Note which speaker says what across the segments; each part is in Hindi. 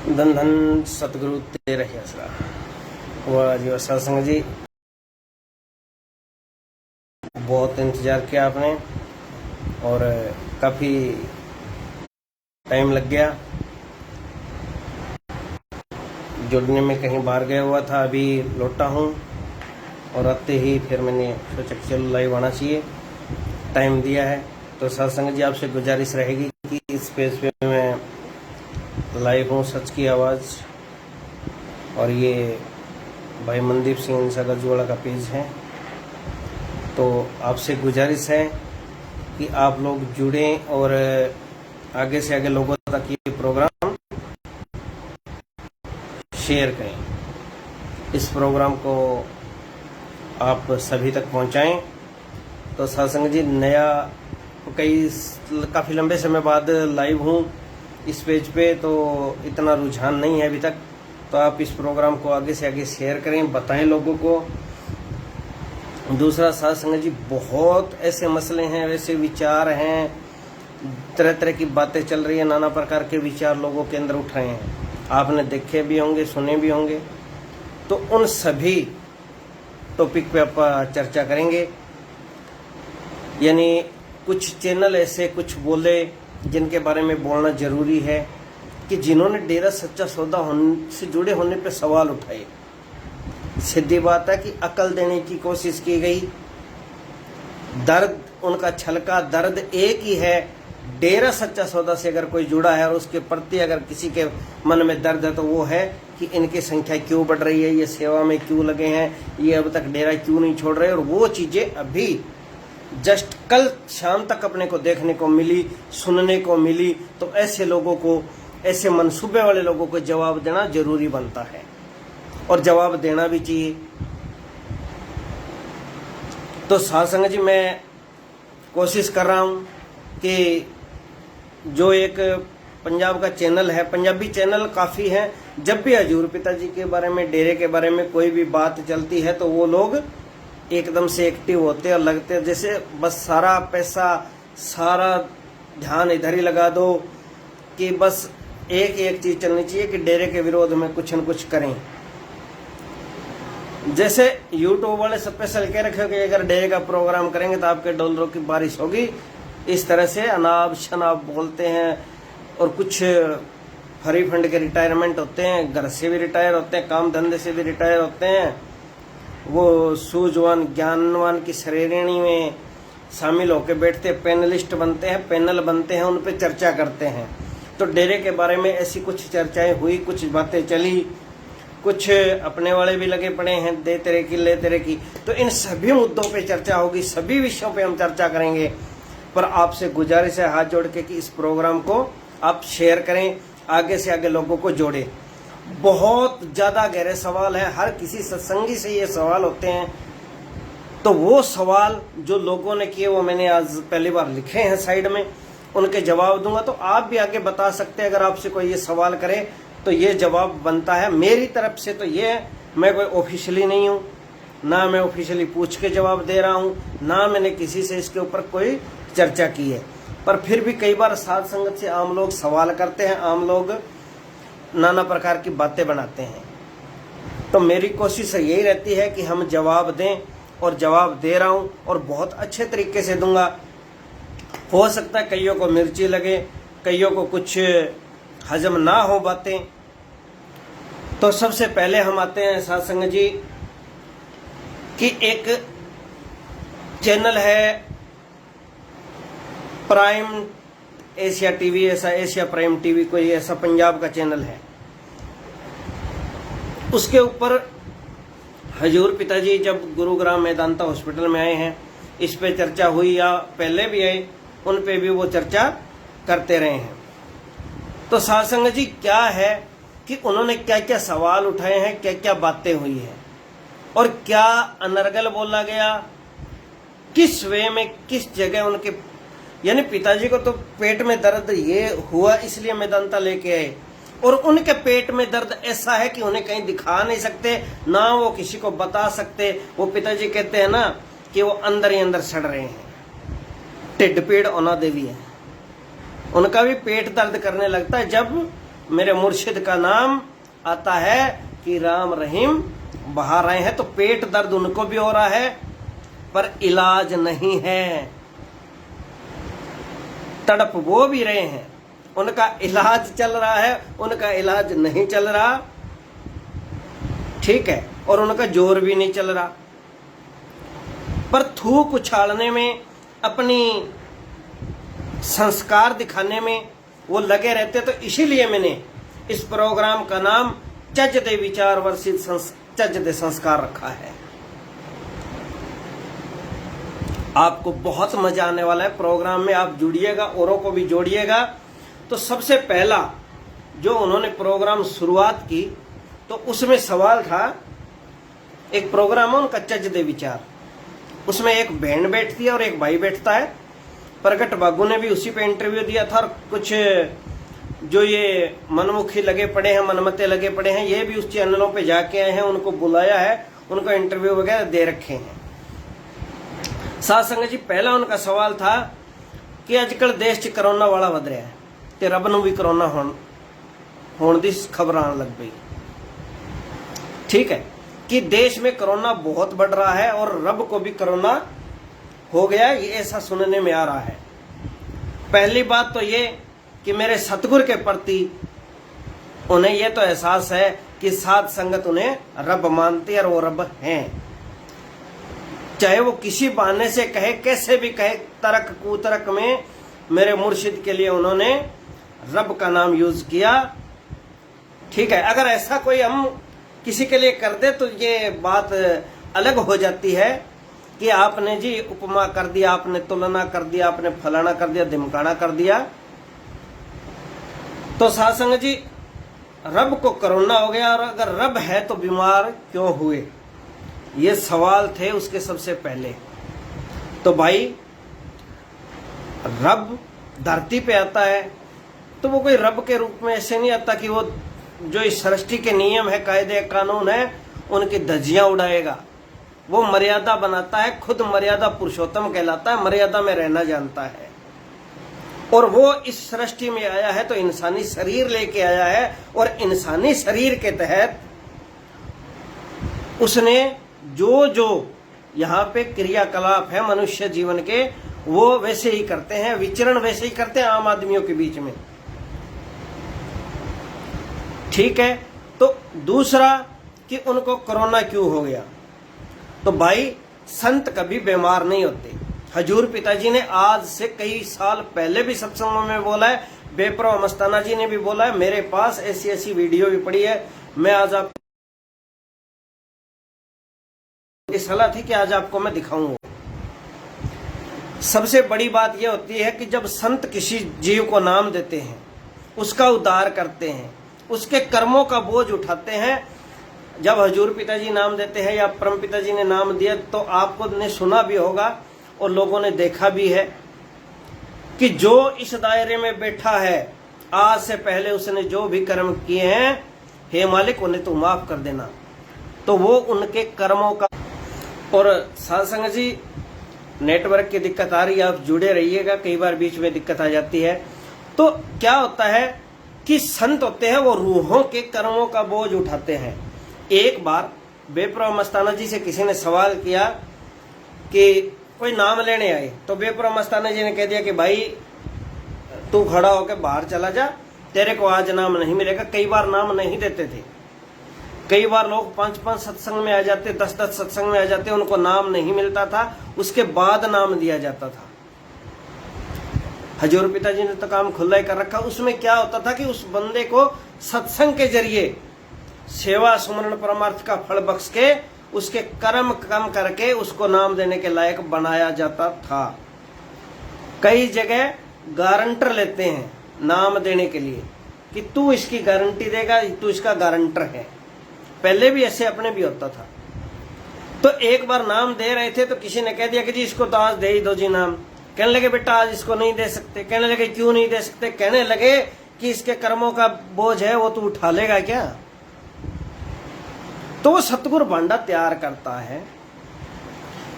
Speaker 1: धन धन सतगुरु तेरा ही आसरा। वाह जी, सत्संग जी, बहुत इंतजार किया आपने और काफी टाइम लग गया जुड़ने में। कहीं बाहर गया हुआ था, अभी लौटा हूँ और आते ही फिर मैंने सोचा कि चलो लाइव आना चाहिए, टाइम दिया है। तो सत्संग जी, आपसे गुजारिश रहेगी कि इस पेज पे मैं लाइव हूँ, सच की आवाज़। और ये भाई मनदीप सिंह इंसा गजवाड़ा का पेज है। तो आपसे गुजारिश है कि आप लोग जुड़ें और आगे से आगे लोगों तक ये प्रोग्राम शेयर करें, इस प्रोग्राम को आप सभी तक पहुंचाएं। तो सत्संग जी, नया काफ़ी लंबे समय बाद लाइव हूँ इस पेज पे, तो इतना रुझान नहीं है अभी तक। तो आप इस प्रोग्राम को आगे से आगे शेयर करें, बताएं लोगों को। दूसरा सत्संग जी, बहुत ऐसे मसले हैं, वैसे विचार हैं, तरह तरह की बातें चल रही है, नाना प्रकार के विचार लोगों के अंदर उठ रहे हैं, आपने देखे भी होंगे, सुने भी होंगे। तो उन सभी टॉपिक पे आप चर्चा करेंगे। यानी कुछ चैनल ऐसे कुछ बोले जिनके बारे में बोलना जरूरी है कि जिन्होंने डेरा सच्चा सौदा से जुड़े होने पे सवाल उठाए। सीधी बात है कि अकल देने की कोशिश की गई, दर्द उनका छलका, दर्द एक ही है। डेरा सच्चा सौदा से अगर कोई जुड़ा है और उसके प्रति अगर किसी के मन में दर्द है तो वो है कि इनकी संख्या क्यों बढ़ रही है, ये सेवा में क्यों लगे हैं, ये अब तक डेरा क्यों नहीं छोड़ रहे। और वो चीजें अभी जस्ट कल शाम तक अपने को देखने को मिली, सुनने को मिली। तो ऐसे लोगों को, ऐसे मनसूबे वाले लोगों को जवाब देना जरूरी बनता है और जवाब देना भी चाहिए। तो सत्संग जी, मैं कोशिश कर रहा हूं कि जो एक पंजाब का चैनल है, पंजाबी चैनल काफ़ी हैं, जब भी हजूर पिताजी के बारे में, डेरे के बारे में कोई भी बात चलती है तो वो लोग एकदम से एक्टिव होते हैं और लगते हैं जैसे बस सारा पैसा, सारा ध्यान इधर ही लगा दो कि बस एक एक चीज़ चलनी चाहिए कि डेरे के विरोध में कुछ न कुछ करें। जैसे यूट्यूब वाले स्पेशल कह रखे कि अगर डेरे का प्रोग्राम करेंगे तो आपके डॉलरों की बारिश होगी, इस तरह से अनाप शनाप बोलते हैं। और कुछ फ्री फंड के रिटायरमेंट होते हैं, घर से भी रिटायर होते हैं, काम धंधे से भी रिटायर होते हैं, वो सूझवान ज्ञानवान की श्रेणी में शामिल होकर बैठते हैं, पैनलिस्ट बनते हैं, पैनल बनते हैं, उन पर चर्चा करते हैं। तो डेरे के बारे में ऐसी कुछ चर्चाएं हुई, कुछ बातें चली, कुछ अपने वाले भी लगे पड़े हैं, दे तेरे की ले तेरे की। तो इन सभी मुद्दों पे चर्चा होगी, सभी विषयों पे हम चर्चा करेंगे। पर आपसे गुजारिश है हाथ जोड़ के कि इस प्रोग्राम को आप शेयर करें, आगे से आगे लोगों को जोड़ें। बहुत ज़्यादा गहरे सवाल हैं, हर किसी सत्संगी से ये सवाल होते हैं। तो वो सवाल जो लोगों ने किए वो मैंने आज पहली बार लिखे हैं साइड में, उनके जवाब दूंगा। तो आप भी आगे बता सकते हैं, अगर आपसे कोई ये सवाल करे तो ये जवाब बनता है। मेरी तरफ से तो ये है, मैं कोई ऑफिशियली नहीं हूँ, ना मैं ऑफिशियली पूछ के जवाब दे रहा हूँ, ना मैंने किसी से इसके ऊपर कोई चर्चा की है। पर फिर भी कई बार साध संगत से आम लोग सवाल करते हैं, आम लोग नाना प्रकार की बातें बनाते हैं। तो मेरी कोशिश यही रहती है कि हम जवाब दें, और जवाब दे रहा हूँ और बहुत अच्छे तरीके से दूंगा। हो सकता है कईयों को मिर्ची लगे, कईयों को कुछ हजम ना हो बातें। तो सबसे पहले हम आते हैं सत्संग जी कि एक चैनल है प्राइम एशिया टीवी, ऐसा एशिया प्राइम टीवी कोई ऐसा पंजाब का चैनल है। उसके ऊपर हजूर पिताजी जब गुरुग्राम मेदांता हॉस्पिटल में आए हैं, इस पे चर्चा हुई, या पहले भी आए, उन पे भी वो चर्चा करते रहे हैं। तो सत्संग जी, क्या है कि उन्होंने क्या क्या सवाल उठाए हैं, क्या क्या बातें हुई हैं, और क्या अनर्गल बोला गया, किस वे में, किस जगह उनके, यानी पिताजी को तो पेट में दर्द ये हुआ इसलिए मेदांता लेके आए, और उनके पेट में दर्द ऐसा है कि उन्हें कहीं दिखा नहीं सकते, ना वो किसी को बता सकते। वो पिताजी कहते हैं ना कि वो अंदर ही अंदर सड़ रहे हैं, टिड्ड पीड़ ओना देवी है। उनका भी पेट दर्द करने लगता है जब मेरे मुर्शिद का नाम आता है कि राम रहीम बहा रहे हैं, तो पेट दर्द उनको भी हो रहा है पर इलाज नहीं है, तड़प वो भी रहे हैं, उनका इलाज चल रहा है, उनका इलाज नहीं चल रहा, ठीक है, और उनका जोर भी नहीं चल रहा, पर थूक उछालने में, अपनी संस्कार दिखाने में वो लगे रहते। तो इसीलिए मैंने इस प्रोग्राम का नाम चज दे विचार वर्षित चज दे संस्कार रखा है। आपको बहुत मजा आने वाला है प्रोग्राम में, आप जुड़िएगा, औरों को भी जोड़िएगा। तो सबसे पहला जो उन्होंने प्रोग्राम शुरुआत की, तो उसमें सवाल था, एक प्रोग्राम है उनका चज दे विचार, उसमें एक बहन बैठती है और एक भाई बैठता है। प्रगट बाबू ने भी उसी पे इंटरव्यू दिया था, और कुछ जो ये मनमुखी लगे पड़े हैं, मनमते लगे पड़े हैं, ये भी उस चैनलों पे जाके आए हैं, उनको बुलाया है, उनको इंटरव्यू वगैरह दे रखे हैं। साथ संगत जी, पहला उनका सवाल था कि आजकल देश च कोरोना वाला वध रहा है, ते रब नूं भी कोरोना होने दी खबर आने लग गई। ठीक है कि देश में कोरोना बहुत बढ़ रहा है और रब को भी कोरोना हो गया, ये ऐसा सुनने में आ रहा है। पहली बात तो ये कि मेरे सतगुरु के प्रति उन्हें यह तो एहसास है कि साध संगत उन्हें रब मानती है और वो रब हैं, चाहे वो किसी बहाने से कहे, कैसे भी कहे, तर्क कुतर्क में मेरे मुर्शिद के लिए उन्होंने रब का नाम यूज किया। ठीक है, अगर ऐसा कोई हम किसी के लिए कर दे तो ये बात अलग हो जाती है कि आपने जी उपमा कर दिया, आपने तुलना कर दिया, आपने फलाना कर दिया, धिमकाना कर दिया। तो साथ संगत जी, रब को कोरोना हो गया, और अगर रब है तो बीमार क्यों हुए, ये सवाल थे उसके सबसे पहले। तो भाई, रब धरती पे आता है तो वो कोई रब के रूप में ऐसे नहीं आता कि वो जो इस सृष्टि के नियम है, कायदे कानून है, उनकी धज्जियां उड़ाएगा। वो मर्यादा बनाता है, खुद मर्यादा पुरुषोत्तम कहलाता है, मर्यादा में रहना जानता है। और वो इस सृष्टि में आया है तो इंसानी शरीर लेके आया है, और इंसानी शरीर के तहत उसने जो जो यहाँ पे क्रियाकलाप है मनुष्य जीवन के, वो वैसे ही करते हैं, विचरण वैसे ही करते हैं आम आदमियों के बीच में। ठीक है, तो दूसरा कि उनको कोरोना क्यों हो गया। तो भाई, संत कभी बीमार नहीं होते। हजूर पिताजी ने आज से कई साल पहले भी सत्संगों में बोला है, बेपरो मस्ताना जी ने भी बोला है, मेरे पास ऐसी ऐसी वीडियो भी पड़ी है। मैं आज आप इस सलाह थी कि आज आपको मैं दिखाऊंगा। सबसे बड़ी बात यह होती है कि जब संत किसी जीव को नाम देते हैं, उसका उद्धार करते हैं, उसके कर्मों का बोझ उठाते हैं। जब हजूर पिताजी नाम देते हैं या परम पिताजी ने नाम दिया, तो आपको ने सुना भी होगा और लोगों ने देखा भी है कि जो इस दायरे में बैठा है, आज से पहले उसने जो भी कर्म किए हैं, हे मालिक उन्हें तो माफ कर देना। तो वो उनके कर्मों का। और साथ संगत जी, नेटवर्क की दिक्कत आ रही है, आप जुड़े रहिएगा, कई बार बीच में दिक्कत आ जाती है। तो क्या होता है कि संत होते हैं वो रूहों के कर्मों का बोझ उठाते हैं। एक बार बेपरवाह मस्ताना जी से किसी ने सवाल किया कि कोई नाम लेने आए, तो बेपरवाह मस्ताना जी ने कह दिया कि भाई तू खड़ा होकर बाहर चला जा, तेरे को आज नाम नहीं मिलेगा। कई बार नाम नहीं देते थे, कई बार लोग 5-5 सत्संग में आ जाते, 10-10 सत्संग में आ जाते, उनको नाम नहीं मिलता था, उसके बाद नाम दिया जाता था। हजूर पिताजी ने तो काम खुला ही कर रखा। उसमें क्या होता था कि उस बंदे को सत्संग के जरिए सेवा सुमरण परमार्थ का फल बख्श के उसके कर्म कम करके उसको नाम देने के लायक बनाया जाता था। कई जगह गारंटर लेते हैं नाम देने के लिए कि तू इसकी गारंटी देगा, तू इसका गारंटर है। पहले भी ऐसे अपने भी होता था। तो एक बार नाम दे रहे थे तो किसी ने कह दिया कि जी इसको तो आज दे ही दो जी नाम। कहने लगे बेटा आज इसको नहीं दे सकते। कहने लगे क्यों नहीं दे सकते? कहने लगे कि इसके कर्मों का बोझ है, वो तू उठा लेगा क्या? तो वो सतगुरु भांडा तैयार करता है,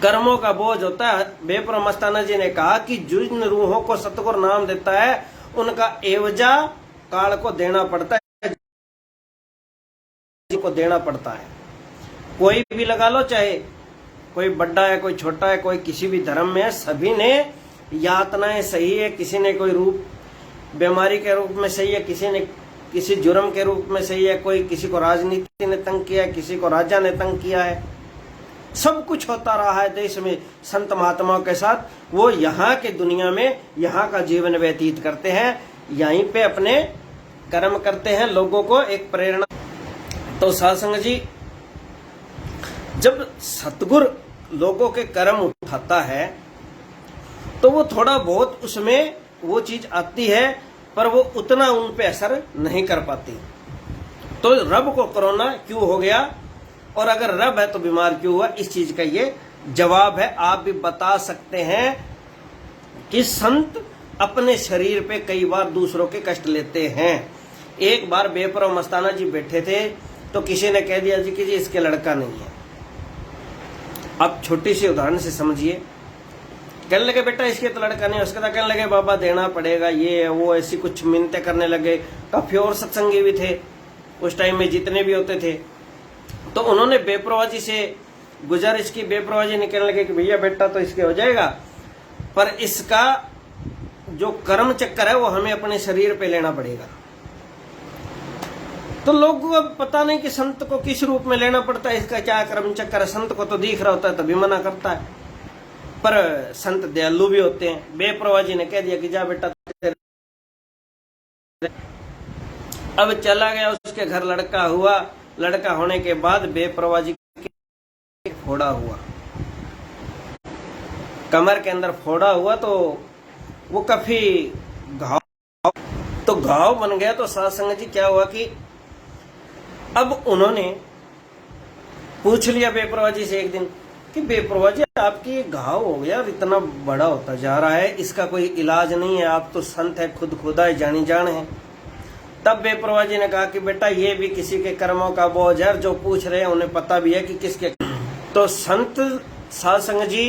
Speaker 1: कर्मों का बोझ होता है। बेपरवाह मस्ताना जी ने कहा कि जिन रूहों को सतगुरु नाम देता है उनका एवजा काल को देना पड़ता है। उनको देना पड़ता है। कोई भी लगा लो, चाहे कोई बड़ा है, कोई छोटा है, कोई किसी भी धर्म में है, सभी ने यातनाएं सही है। किसी ने कोई रूप बीमारी के रूप में सही है, किसी ने किसी जुर्म के रूप में सही है, कोई किसी को राजनीति ने तंग किया है, किसी को राजा ने तंग किया है। सब कुछ होता रहा है देश में संत महात्माओं के साथ। वो यहाँ के दुनिया में यहाँ का जीवन व्यतीत करते हैं, यहीं पे अपने कर्म करते हैं, लोगों को एक प्रेरणा। तो साधुसंग जी, जब सतगुरु लोगों के कर्म उठाता है तो वो थोड़ा बहुत उसमें वो चीज आती है, पर वो उतना उन पे असर नहीं कर पाती। तो रब को कोरोना क्यों हो गया, और अगर रब है तो बीमार क्यों हुआ, इस चीज का ये जवाब है। आप भी बता सकते हैं कि संत अपने शरीर पे कई बार दूसरों के कष्ट लेते हैं। एक बार बेपरवाह मस्ताना जी बैठे थे तो किसी ने कह दिया जी कि जी इसके लड़का नहीं है। अब छोटी सी उदाहरण से समझिए, कहने लगे बेटा इसके तो लड़का नहीं, उसके तो कहने लगे बाबा देना पड़ेगा, ये है वो, ऐसी कुछ मिन्नतें करने लगे। काफी और सत्संगी भी थे उस टाइम में, जितने भी होते थे। तो उन्होंने बेपरवाही से गुजारिश की, बेपरवाही निकलने लगे कि भैया बेटा तो इसके हो जाएगा, पर इसका जो कर्म चक्कर है वो हमें अपने शरीर पे लेना पड़ेगा। तो लोगों को पता नहीं कि संत को किस रूप में लेना पड़ता है, इसका क्या कर्म चक्कर है। संत को तो दिख रहा होता है तभी मना करता है, पर संत दयालु भी होते हैं। बेपरवाही ने कह दिया कि जा बेटा, अब चला गया, उसके घर लड़का हुआ। लड़का होने के बाद बेपरवाही फोड़ा हुआ, कमर के अंदर फोड़ा हुआ, तो वो काफी घाव बन गया। तो साधुसंग जी क्या हुआ कि अब उन्होंने पूछ लिया बेपरवाही से एक दिन कि बेपरवाही आपकी ये घाव हो गया और इतना बड़ा होता जा रहा है, इसका कोई इलाज नहीं है, आप तो संत है, खुद खुदा है, जानी जान है। तब बेपरवाही ने कहा कि बेटा ये भी किसी के कर्मों का बोझ है, जो पूछ रहे हैं उन्हें पता भी है कि किसके। तो संत साधुसंग जी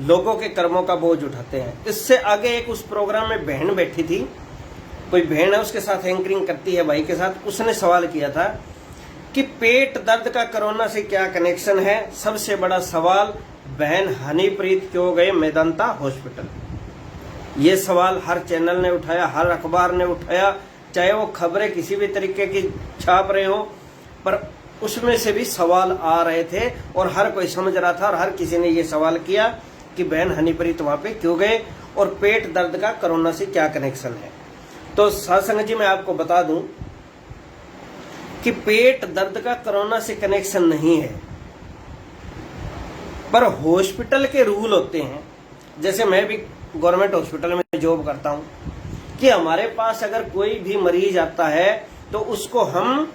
Speaker 1: लोगों के कर्मों का बोझ उठाते हैं। इससे आगे एक उस प्रोग्राम में बहन बैठी थी, कोई बहन है उसके साथ एंकरिंग करती है भाई के साथ। उसने सवाल किया था कि पेट दर्द का कोरोना से क्या कनेक्शन है। सबसे बड़ा सवाल, बहन हनीप्रीत क्यों गए मेदांता हॉस्पिटल। ये सवाल हर चैनल ने उठाया, हर अखबार ने उठाया, चाहे वो खबरें किसी भी तरीके की छाप रहे हो, पर उसमें से भी सवाल आ रहे थे और हर कोई समझ रहा था। और हर किसी ने ये सवाल किया कि बहन हनीप्रीत वहां पे क्यों गए और पेट दर्द का कोरोना से क्या कनेक्शन है। तो साधुसंग जी मैं आपको बता दूं कि पेट दर्द का कोरोना से कनेक्शन नहीं है, पर हॉस्पिटल के रूल होते हैं। जैसे मैं भी गवर्नमेंट हॉस्पिटल में जॉब करता हूं कि हमारे पास अगर कोई भी मरीज आता है तो उसको हम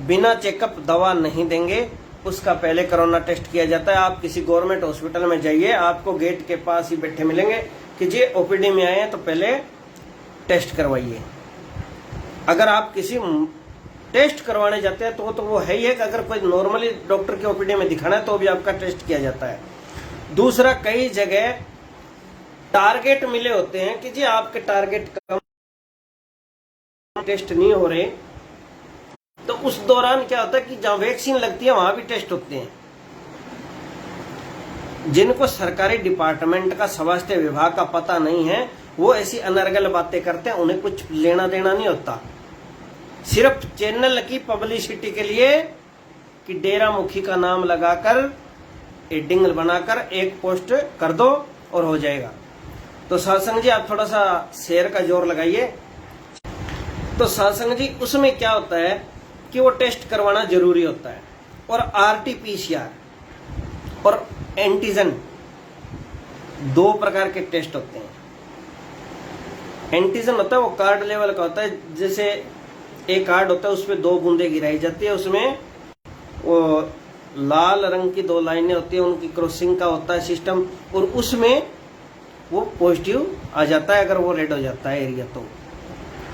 Speaker 1: बिना चेकअप दवा नहीं देंगे, उसका पहले कोरोना टेस्ट किया जाता है। आप किसी गवर्नमेंट हॉस्पिटल में जाइए, आपको गेट के पास ही बैठे मिलेंगे कि जी ओपीडी में आए हैं तो पहले टेस्ट करवाइए। अगर आप किसी टेस्ट करवाने जाते हैं तो वो है ही है कि अगर कोई नॉर्मली डॉक्टर के ओपीडी में दिखाना है तो भी आपका टेस्ट किया जाता है। दूसरा, कई जगह टारगेट मिले होते हैं कि जी आपके टारगेट कम, टेस्ट नहीं हो रहे, तो उस दौरान क्या होता है कि जहां वैक्सीन लगती है वहां भी टेस्ट होते हैं। जिनको सरकारी डिपार्टमेंट का, स्वास्थ्य विभाग का पता नहीं है, वो ऐसी अनर्गल बातें करते हैं, उन्हें कुछ लेना देना नहीं होता। सिर्फ चैनल की पब्लिसिटी के लिए कि डेरा मुखी का नाम लगाकर एडिंग बनाकर एक पोस्ट कर दो और हो जाएगा। तो साधुसंग जी आप थोड़ा सा शेयर का जोर लगाइए। तो साधुसंग जी उसमें क्या होता है कि वो टेस्ट करवाना जरूरी होता है, और आरटीपीसीआर और एंटीजन 2 प्रकार के टेस्ट होते हैं। एंटीजन होता है वो कार्ड लेवल का होता है, जैसे एक कार्ड होता है उसपे 2 बूंदे गिराई जाती है, उसमें वो लाल रंग की 2 लाइनें होती है, उनकी क्रॉसिंग का होता है सिस्टम, और उसमें वो पॉजिटिव आ जाता है अगर वो रेड हो जाता है एरिया।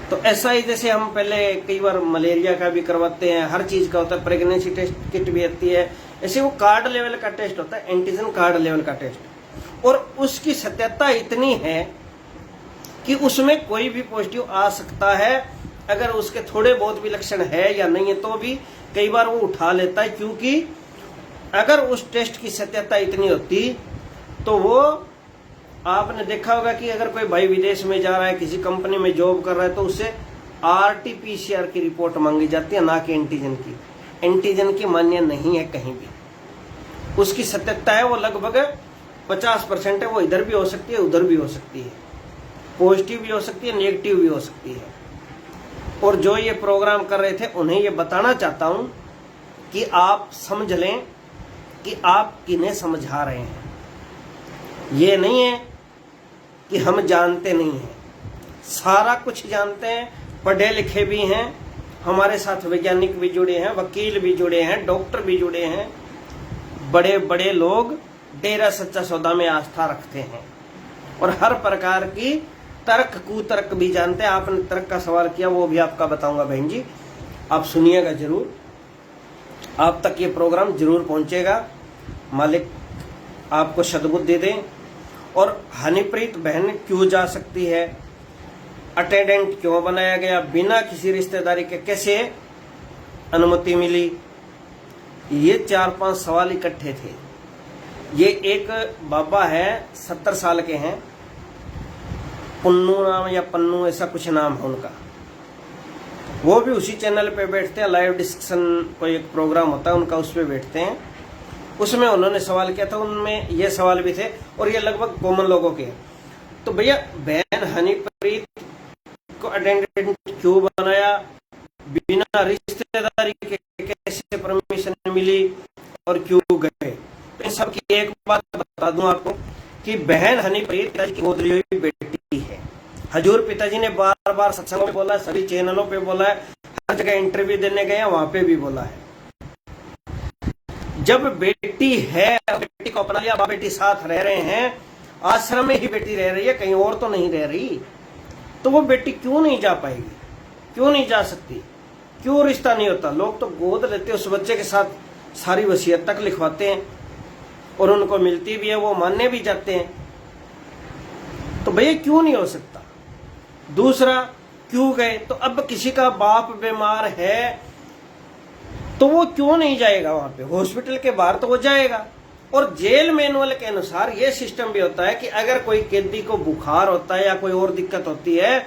Speaker 1: तो ऐसा ही जैसे हम पहले कई बार मलेरिया का भी करवाते हैं, हर चीज का होता है, प्रेगनेंसी टेस्ट किट भी आती है, ऐसे वो कार्ड लेवल का टेस्ट होता है, एंटीजन कार्ड लेवल का टेस्ट। और उसकी सत्यता इतनी है कि उसमें कोई भी पॉजिटिव आ सकता है अगर उसके थोड़े बहुत भी लक्षण है या नहीं है तो भी कई बार वो उठा लेता है, क्योंकि अगर उस टेस्ट की सत्यता इतनी होती तो वो, आपने देखा होगा कि अगर कोई भाई विदेश में जा रहा है, किसी कंपनी में जॉब कर रहा है, तो उससे RT-PCR की रिपोर्ट मांगी जाती है, ना कि एंटीजन की। एंटीजन की मान्य नहीं है कहीं भी। उसकी सत्यता है वो लगभग 50% है, वो इधर भी हो सकती है उधर भी हो सकती है, पॉजिटिव भी हो सकती है नेगेटिव भी हो सकती है। और जो ये प्रोग्राम कर रहे थे उन्हें ये बताना चाहता हूं कि आप समझ लें कि आप किन्हें समझा रहे हैं। ये नहीं है कि हम जानते नहीं हैं, सारा कुछ जानते हैं, पढ़े लिखे भी हैं, हमारे साथ वैज्ञानिक भी जुड़े हैं, वकील भी जुड़े हैं, डॉक्टर भी जुड़े हैं, बड़े बड़े लोग डेरा सच्चा सौदा में आस्था रखते हैं और हर प्रकार की तर्क कुतर्क भी जानते हैं। आपने तर्क का सवाल किया, वो भी आपका बताऊंगा बहन जी, आप सुनिएगा जरूर, आप तक ये प्रोग्राम जरूर पहुंचेगा। मालिक आपको सद्बुद्धि दें। और हनीप्रीत बहन क्यों जा सकती है, अटेंडेंट क्यों बनाया गया, बिना किसी रिश्तेदारी के कैसे अनुमति मिली, ये 4-5 सवाल इकट्ठे थे। ये एक बाबा है 70 साल के हैं, पुन्नू नाम या पन्नू ऐसा कुछ नाम है उनका, वो भी उसी चैनल पे बैठते हैं, लाइव डिस्कशन कोई एक प्रोग्राम होता है उनका, उस पे बैठते हैं। उसमें उन्होंने सवाल किया था, उनमें ये सवाल भी थे और ये लगभग कॉमन लोगों के। तो भैया बहन हनीप्रीत को अटेंडेंट क्यों बनाया, बिना रिश्तेदारी के कैसे परमिशन मिली और क्यों गए। तो इन सब की एक बात बता दूं आपको कि बहन हनीप्रीत पिताजी की गोद ली हुई बेटी है। हजूर पिताजी ने बार बार सत्संगों में बोला है, सभी चैनलों पे बोला है, हर जगह इंटरव्यू देने गए हैं वहां पे भी बोला है। जब बेटी है, बेटी को अपना लिया, बाप बेटी साथ रह रहे हैं, आश्रम में ही बेटी रह रही है, कहीं और तो नहीं रह रही, तो वो बेटी क्यों नहीं जा पाएगी, क्यों नहीं जा सकती, क्यों रिश्ता नहीं होता। लोग तो गोद लेते उस बच्चे के साथ, सारी वसीयत तक लिखवाते हैं और उनको मिलती भी है, वो मानने भी जाते हैं। तो भैया क्यों नहीं हो सकता। दूसरा, क्यों गए, तो अब किसी का बाप बीमार है तो वो क्यों नहीं जाएगा वहां पे, हॉस्पिटल के बाहर तो वो जाएगा। और जेल मैनुअल के अनुसार ये सिस्टम भी होता है कि अगर कोई कैदी को बुखार होता है या कोई और दिक्कत होती है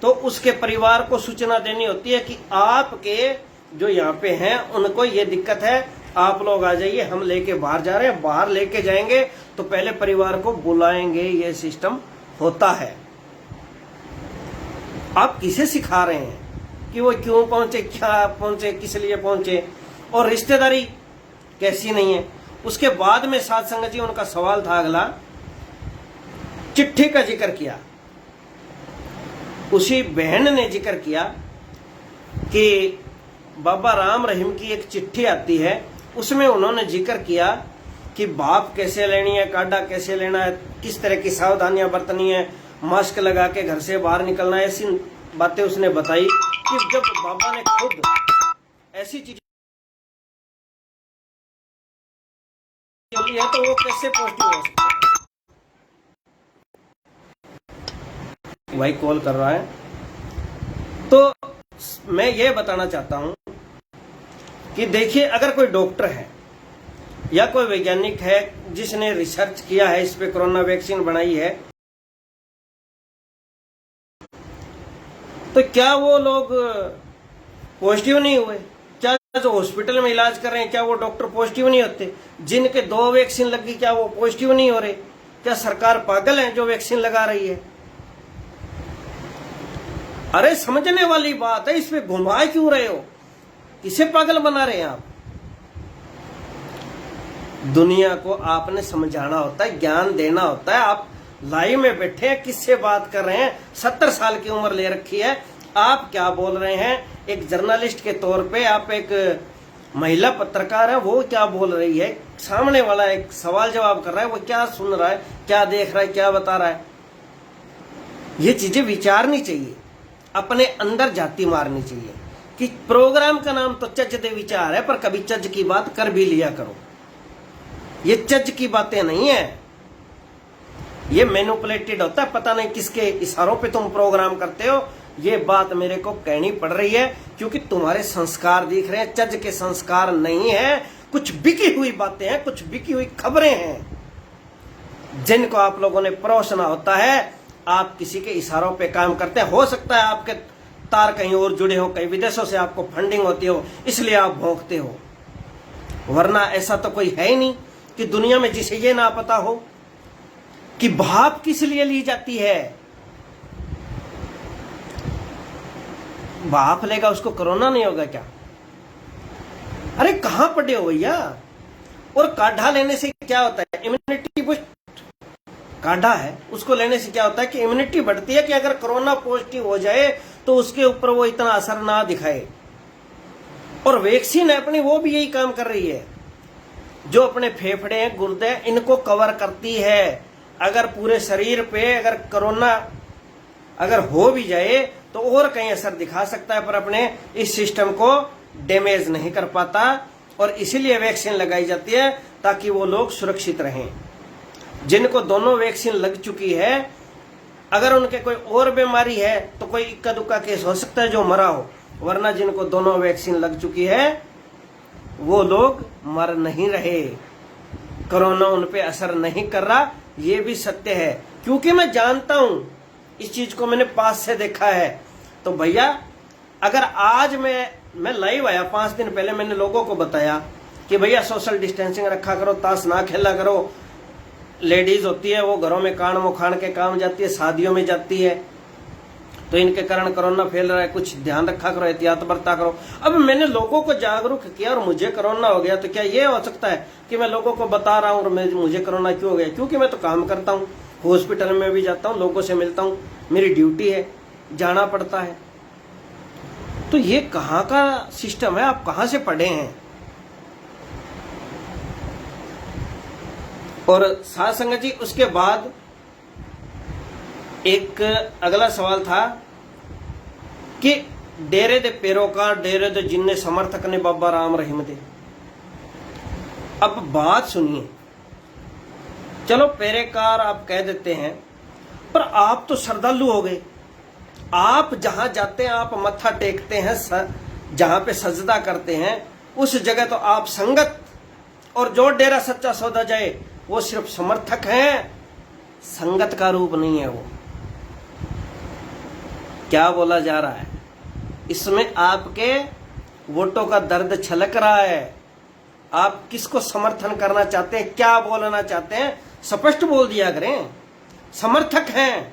Speaker 1: तो उसके परिवार को सूचना देनी होती है कि आपके जो यहाँ पे हैं उनको ये दिक्कत है, आप लोग आ जाइए, हम लेके बाहर जा रहे हैं। बाहर लेके जाएंगे तो पहले परिवार को बुलाएंगे, ये सिस्टम होता है। आप किसे सिखा रहे हैं कि वो क्यों पहुंचे, क्या पहुंचे, किस लिए पहुंचे, और रिश्तेदारी कैसी नहीं है। उसके बाद में साध संगत जी उनका सवाल था अगला, चिट्ठी का जिक्र किया। उसी बहन ने जिक्र किया कि बाबा राम रहीम की एक चिट्ठी आती है, उसमें उन्होंने जिक्र किया कि बाप कैसे लेनी है, काढ़ा कैसे लेना है, किस तरह की सावधानियां बरतनी है, मास्क लगा के घर से बाहर निकलना है, ऐसी बातें उसने बताई कि जब बाबा ने खुद ऐसी चीजें है तो वो कैसे पॉजिटिव हो सकता है। भाई कॉल कर रहा है। तो मैं ये बताना चाहता हूं कि देखिए, अगर कोई डॉक्टर है या कोई वैज्ञानिक है जिसने रिसर्च किया है, इस पे कोरोना वैक्सीन बनाई है, तो क्या वो लोग पॉजिटिव नहीं हुए? क्या जो हॉस्पिटल में इलाज कर रहे हैं क्या वो डॉक्टर पॉजिटिव नहीं होते? जिनके 2 वैक्सीन लगी क्या वो पॉजिटिव नहीं हो रहे? क्या सरकार पागल है जो वैक्सीन लगा रही है? अरे समझने वाली बात है, इस पे घुमा क्यों रहे हो? किसे पागल बना रहे हैं आप? दुनिया को आपने समझाना होता है, ज्ञान देना होता है। आप लाइव में बैठे हैं, किससे बात कर रहे हैं? 70 साल की उम्र ले रखी है, आप क्या बोल रहे हैं? एक जर्नलिस्ट के तौर पे आप एक महिला पत्रकार है, वो क्या बोल रही है? सामने वाला एक सवाल जवाब कर रहा है, वो क्या सुन रहा है, क्या देख रहा है, क्या बता रहा है? ये चीजें विचारनी चाहिए, अपने अंदर जाती मारनी चाहिए कि प्रोग्राम का नाम तो चज दे विचार है, पर कभी चज की बात कर भी लिया करो। ये चज की बातें नहीं है, ये मैनिपुलेटेड होता है। पता नहीं किसके इशारों पे तुम प्रोग्राम करते हो, ये बात मेरे को कहनी पड़ रही है, क्योंकि तुम्हारे संस्कार दिख रहे हैं, चज के संस्कार नहीं है, कुछ बिकी हुई बातें हैं, कुछ बिकी हुई खबरें हैं जिनको आप लोगों ने परोसना होता है। आप किसी के इशारों पे काम करते हैं। हो सकता है आपके तार कहीं और जुड़े हो, कहीं विदेशों से आपको फंडिंग होती हो, इसलिए आप भौंकते हो, वरना ऐसा तो कोई है ही नहीं कि दुनिया में जिसे ये ना पता हो कि भाप किस लिए ली जाती है। भाप लेगा उसको कोरोना नहीं होगा क्या? अरे कहां पड़े हो भैया? और काढ़ा लेने से क्या होता है? इम्यूनिटी बूस्ट काढ़ा है, उसको लेने से क्या होता है कि इम्यूनिटी बढ़ती है, कि अगर कोरोना पॉजिटिव हो जाए तो उसके ऊपर वो इतना असर ना दिखाए। और वैक्सीन है अपनी, वो भी यही काम कर रही है, जो अपने फेफड़े गुर्दे इनको कवर करती है। अगर पूरे शरीर पे अगर कोरोना अगर हो भी जाए तो और कहीं असर दिखा सकता है, पर अपने इस सिस्टम को डैमेज नहीं कर पाता। और इसीलिए वैक्सीन लगाई जाती है ताकि वो लोग सुरक्षित रहें। जिनको दोनों वैक्सीन लग चुकी है, अगर उनके कोई और बीमारी है तो कोई इक्का दुक्का केस हो सकता है जो मरा हो, वरना जिनको दोनों वैक्सीन लग चुकी है वो लोग मर नहीं रहे, कोरोना उन पे असर नहीं कर रहा। ये भी सत्य है, क्योंकि मैं जानता हूं, इस चीज को मैंने पास से देखा है। तो भैया अगर आज मैं लाइव आया 5 दिन पहले, मैंने लोगों को बताया कि भैया सोशल डिस्टेंसिंग रखा करो, ताश ना खेला करो। लेडीज होती है वो घरों में कान मुखान के काम जाती है, शादियों में जाती है, तो इनके कारण कोरोना फैल रहा है, कुछ ध्यान रखा करो, एहतियात बरता करो। अब मैंने लोगों को जागरूक किया और मुझे कोरोना हो गया, तो क्या ये हो सकता है कि मैं लोगों को बता रहा हूँ और मुझे कोरोना क्यों हो गया? क्योंकि मैं तो काम करता हूँ, हॉस्पिटल में भी जाता हूँ, लोगों से मिलता हूँ, मेरी ड्यूटी है, जाना पड़ता है। तो ये कहाँ का सिस्टम है? आप कहाँ से पढ़े हैं? और साथ संगत जी, उसके बाद एक अगला सवाल था कि डेरे दे पैरोकार, डेरे दे जिन्ने समर्थक ने बाबा राम रहीम दे। अब बात सुनिए, चलो पैरेकार आप कह देते हैं, पर आप तो श्रद्धालु हो गए। आप जहां जाते हैं आप मत्था टेकते हैं, जहां पे सजदा करते हैं उस जगह तो आप संगत, और जो डेरा सच्चा सौदा जाए वो सिर्फ समर्थक हैं, संगत का रूप नहीं है वो। क्या बोला जा रहा है? इसमें आपके वोटों का दर्द छलक रहा है। आप किसको समर्थन करना चाहते हैं, क्या बोलना चाहते हैं, स्पष्ट बोल दिया करें। समर्थक हैं,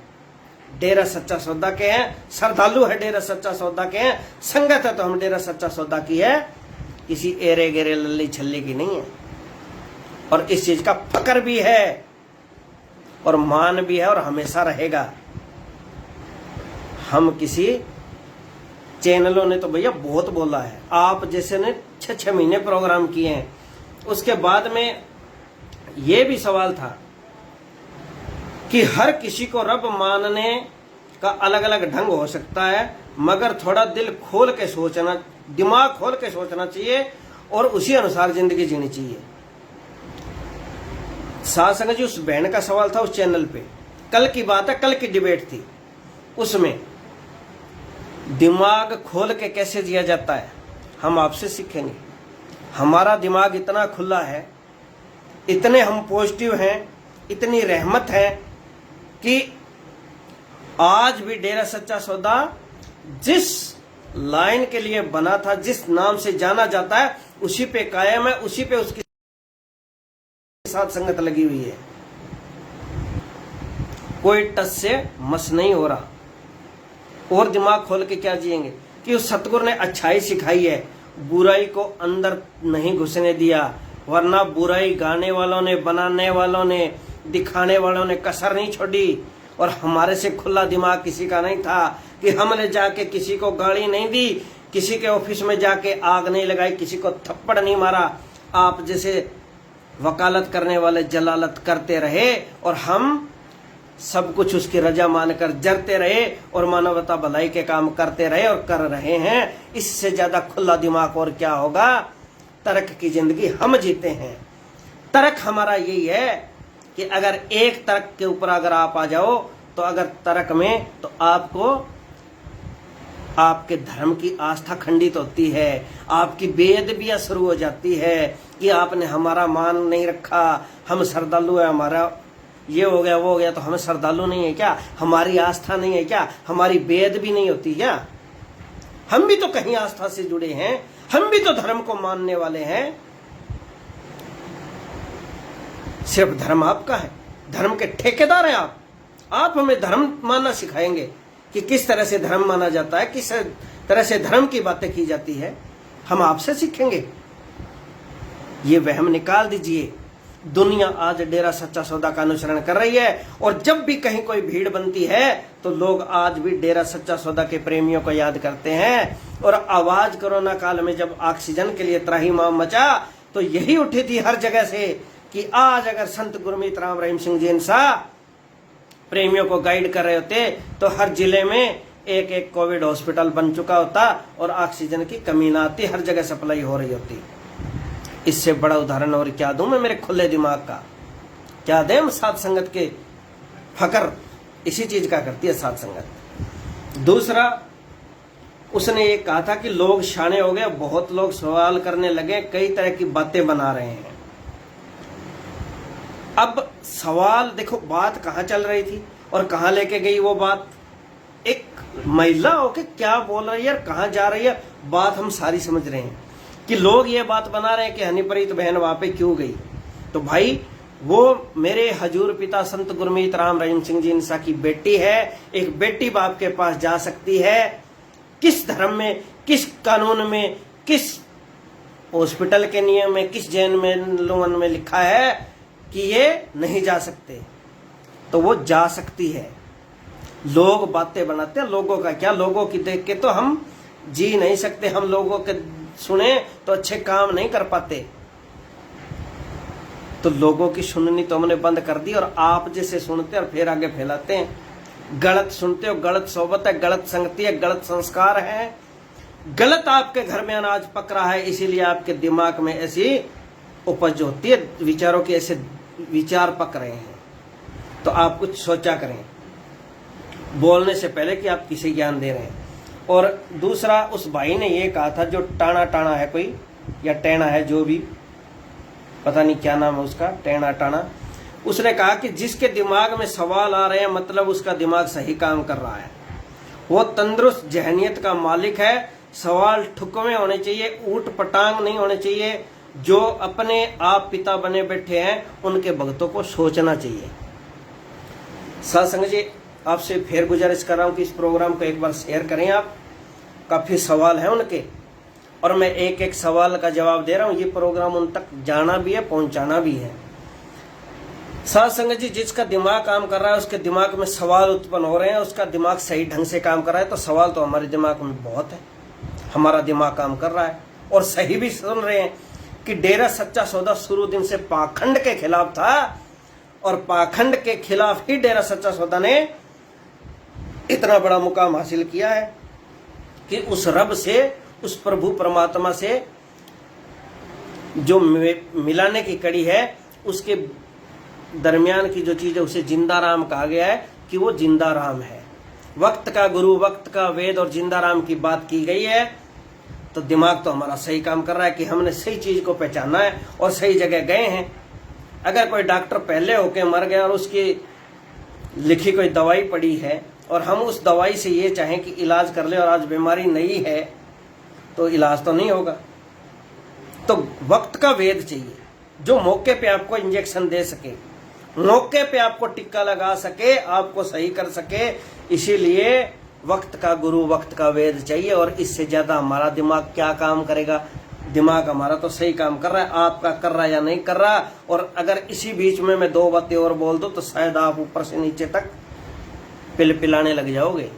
Speaker 1: डेरा सच्चा सौदा के हैं, श्रद्धालु है डेरा सच्चा सौदा के हैं, संगत है तो हम डेरा सच्चा सौदा की है, किसी एरे गेरे लल्ली छल्ली की नहीं है। और इस चीज का फक्र भी है और मान भी है और हमेशा रहेगा। हम किसी चैनलों ने तो भैया बहुत बोला है, आप जैसे ने 6-6 महीने प्रोग्राम किए हैं। उसके बाद में ये भी सवाल था कि हर किसी को रब मानने का अलग अलग ढंग हो सकता है, मगर थोड़ा दिल खोल के सोचना, दिमाग खोल के सोचना चाहिए और उसी अनुसार जिंदगी जीनी चाहिए। साथ संगत जी, उस बहन का सवाल था उस चैनल पे, कल की बात है, कल की डिबेट थी, उसमें दिमाग खोल के कैसे जिया जाता है हम आपसे सीखेंगे। हमारा दिमाग इतना खुला है, इतने हम पॉजिटिव हैं, इतनी रहमत है कि आज भी डेरा सच्चा सौदा जिस लाइन के लिए बना था, जिस नाम से जाना जाता है, उसी पे कायम है, उसी पे उसकी साथ संगत लगी हुई है। कोई टस से मस नहीं हो रहा। और दिमाग खोल के क्या जिएंगे कि उस सतगुरु ने अच्छाई सिखाई है, बुराई को अंदर नहीं घुसने दिया, वरना बुराई गाने वालों ने, बनाने वालों ने, दिखाने वालों ने कसर नहीं छोड़ी। और हमारे से खुला दिमाग किसी का नहीं था कि हमने जाके किसी को गाली नहीं दी, किसी के ऑफिस में जाके आग नहीं लगाई, किसी को थप्पड़ नहीं मारा। आप जैसे वकालत करने वाले जलालत करते रहे और हम सब कुछ उसकी रजा मानकर जरते रहे और मानवता भलाई के काम करते रहे और कर रहे हैं। इससे ज्यादा खुला दिमाग और क्या होगा? तर्क की जिंदगी हम जीते हैं। तर्क हमारा यही है कि अगर एक तर्क के ऊपर अगर आप आ जाओ, तो अगर तर्क में तो आपको आपके धर्म की आस्था खंडित होती है, आपकी बेअदबियां शुरू हो जाती है कि आपने हमारा मान नहीं रखा, हम श्रद्धालु है, हमारा ये हो गया वो हो गया, तो हम श्रद्धालु नहीं है क्या, हमारी आस्था नहीं है क्या, हमारी बेअदबी नहीं होती क्या? हम भी तो कहीं आस्था से जुड़े हैं, हम भी तो धर्म को मानने वाले हैं। सिर्फ धर्म आपका है, धर्म के ठेकेदार हैं आप हमें धर्म मानना सिखाएंगे कि किस तरह से धर्म माना जाता है, किस तरह से धर्म की बातें की जाती है, हम आपसे सीखेंगे। ये वहम निकाल दीजिए। दुनिया आज डेरा सच्चा सौदा का अनुसरण कर रही है, और जब भी कहीं कोई भीड़ बनती है तो लोग आज भी डेरा सच्चा सौदा के प्रेमियों को याद करते हैं। और आवाज कोरोना काल में जब ऑक्सीजन के लिए त्राहिमाम मचा तो यही उठी थी हर जगह से कि आज अगर संत गुरमीत राम रहीम सिंह जी इंसा प्रेमियों को गाइड कर रहे होते तो हर जिले में एक एक कोविड हॉस्पिटल बन चुका होता और ऑक्सीजन की कमी ना आती, हर जगह सप्लाई हो रही होती। इससे बड़ा उदाहरण और क्या दूं मैं मेरे खुले दिमाग का? क्या दें साध संगत के फकर इसी चीज का करती है साध संगत। दूसरा, उसने ये कहा था कि लोग शाने हो गए, बहुत लोग सवाल करने लगे, कई तरह की बातें बना रहे हैं। अब सवाल देखो, बात कहाँ चल रही थी और कहाँ लेके गई वो बात। एक महिला होके क्या बोल रही है, कहाँ जा रही है, बात हम सारी समझ रहे हैं कि लोग ये बात बना रहे हैं कि हनीप्रीत बहन वहां पे क्यों गई। तो भाई वो मेरे हजूर पिता संत गुरमीत राम रहीम सिंह जी इंसा की बेटी है। एक बेटी बाप के पास जा सकती है? किस धर्म में, किस कानून में, किस हॉस्पिटल के नियम में, किस जैन में लिखा है कि ये नहीं जा सकते? तो वो जा सकती है। लोग बातें बनाते हैं, लोगों का क्या, लोगों की देख के तो हम जी नहीं सकते, हम लोगों के सुने तो अच्छे काम नहीं कर पाते। तो लोगों की सुननी तो हमने बंद कर दी, और आप जैसे सुनते और फिर आगे फैलाते हैं। गलत सुनते हो, गलत सोबत है, गलत संगति है, गलत संस्कार है, गलत आपके घर में अनाज पक रहा है, इसीलिए आपके दिमाग में ऐसी उपज होती है, विचारों के ऐसे विचार पक रहे हैं। तो आप कुछ सोचा करें बोलने से पहले कि आप किसे ज्ञान दे रहे हैं। और दूसरा, उस भाई ने ये कहा था, जो टाणा टाणा है कोई, या टैना है, जो भी, पता नहीं क्या नाम है उसका, टैना टाणा, उसने कहा कि जिसके दिमाग में सवाल आ रहे हैं मतलब उसका दिमाग सही काम कर रहा है, वो तंदुरुस्त जहनियत का मालिक है। सवाल ठुकवे होने चाहिए, ऊट पटांग नहीं होने चाहिए। जो अपने आप पिता बने बैठे हैं उनके भक्तों को सोचना चाहिए। सत्संग जी, आपसे फिर गुजारिश कर रहा हूं कि इस प्रोग्राम को एक बार शेयर करें। आप काफी सवाल हैं उनके, और मैं एक एक सवाल का जवाब दे रहा हूं। ये प्रोग्राम उन तक जाना भी है, पहुंचाना भी है। सत्संग जी, जिसका दिमाग काम कर रहा है, उसके दिमाग में सवाल उत्पन्न हो रहे हैं, उसका दिमाग सही ढंग से काम कर रहा है। तो सवाल तो हमारे दिमाग में बहुत है, हमारा दिमाग काम कर रहा है और सही भी सुन रहे हैं कि डेरा सच्चा सौदा शुरू दिन से पाखंड के खिलाफ था, और पाखंड के खिलाफ ही डेरा सच्चा सौदा ने इतना बड़ा मुकाम हासिल किया है कि उस रब से, उस प्रभु परमात्मा से जो मिलाने की कड़ी है, उसके दरमियान की जो चीज है उसे जिंदा राम कहा गया है कि वो जिंदा राम है। वक्त का गुरु, वक्त का वेद और जिंदा राम की बात की गई है। तो दिमाग तो हमारा सही काम कर रहा है कि हमने सही चीज को पहचाना है और सही जगह गए हैं। अगर कोई डॉक्टर पहले होके मर गया और उसकी लिखी कोई दवाई पड़ी है और हम उस दवाई से ये चाहें कि इलाज कर ले और आज बीमारी नहीं है, तो इलाज तो नहीं होगा। तो वक्त का वेद चाहिए जो मौके पे आपको इंजेक्शन दे सके, मौके पे आपको टिक्का लगा सके, आपको सही कर सके। इसीलिए वक्त का गुरु, वक्त का वेद चाहिए। और इससे ज्यादा हमारा दिमाग क्या काम करेगा? दिमाग हमारा तो सही काम कर रहा है, आपका कर रहा है या नहीं कर रहा। और अगर इसी बीच में मैं दो बातें और बोल दूं तो शायद आप ऊपर से नीचे तक पिलाने लग जाओगे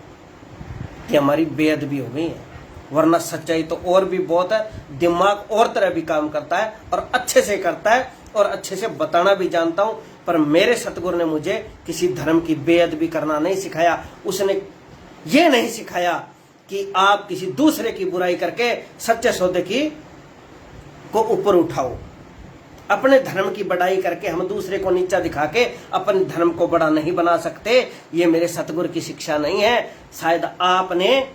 Speaker 1: कि हमारी बेअदबी हो गई है। वरना सच्चाई तो और भी बहुत है। दिमाग और तरह भी काम करता है और अच्छे से करता है और अच्छे से बताना भी जानता हूं। पर मेरे सतगुरु ने मुझे किसी धर्म की बेअदबी करना नहीं सिखाया। उसने ये नहीं सिखाया कि आप किसी दूसरे की बुराई करके सच्चे सौदे की को ऊपर उठाओ। अपने धर्म की बड़ाई करके हम दूसरे को नीचा दिखा के अपने धर्म को बड़ा नहीं बना सकते। ये मेरे सतगुरु की शिक्षा नहीं है। शायद आपने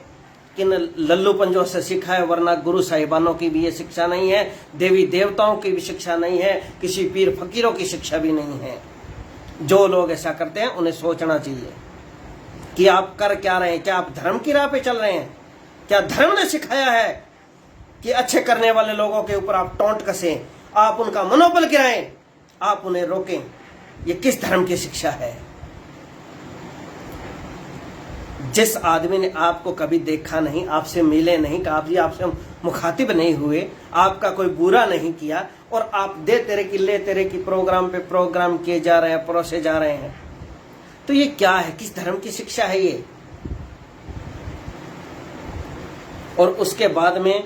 Speaker 1: किन लल्लू पंजों से सीखा है, वरना गुरु साहिबानों की भी ये शिक्षा नहीं है, देवी देवताओं की भी शिक्षा नहीं है, किसी पीर फकीरों की शिक्षा भी नहीं है। जो लोग ऐसा करते हैं उन्हें सोचना चाहिए कि आप कर क्या रहे हैं। क्या आप धर्म की राह पे चल रहे हैं? क्या धर्म ने सिखाया है कि अच्छे करने वाले लोगों के ऊपर आप टोंट कसें, आप उनका मनोबल गिराएं, आप उन्हें रोकें? ये किस धर्म की शिक्षा है? जिस आदमी ने आपको कभी देखा नहीं, आपसे मिले नहीं, कभी आपसे मुखातिब नहीं हुए, आपका कोई बुरा नहीं किया, और आप दे तेरे की ले तेरे की प्रोग्राम पे प्रोग्राम किए जा रहे हैं, परोसे जा रहे हैं, तो ये क्या है? किस धर्म की शिक्षा है ये? और उसके बाद में